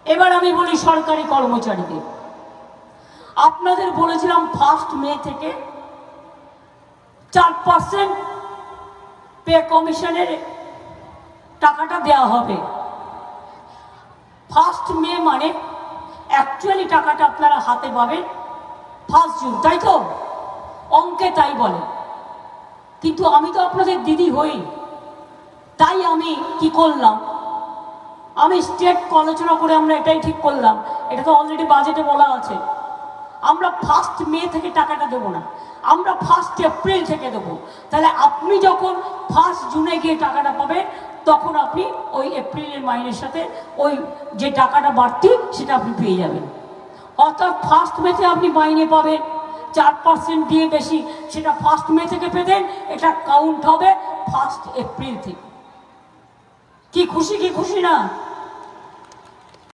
এবার আমি বলি সরকারি কর্মচারীদের, আপনাদের বলেছিলাম 1 মে থেকে 4% পে কমিশনের টাকাটা দেওয়া হবে। 1 মে মানে অ্যাকচুয়ালি টাকাটা আপনারা হাতে পাবেন 1 জুন, তাই তো? অঙ্কে তাই বলে, কিন্তু আমি তো আপনাদের দিদি হই, তাই আমি কি করলাম, আমি স্টেট আলোচনা করে আমরা এটাই ঠিক করলাম, এটা তো অলরেডি বাজেটে বলা আছে, আমরা 1 মে থেকে টাকাটা দেবো না, আমরা 1 এপ্রিল থেকে দেবো। তাহলে আপনি যখন 1 জুনে গিয়ে টাকাটা পাবেন, তখন আপনি ওই এপ্রিলের মাইনের সাথে ওই যে টাকাটা বাড়তি সেটা আপনি পেয়ে যাবেন। অর্থাৎ 1 মেতে আপনি মাইনে পাবেন 4% দিয়ে বেশি, সেটা 1 মে থেকে পেতেন, এটা কাউন্ট হবে 1 এপ্রিল থেকে। কি খুশি, কি খুশি না?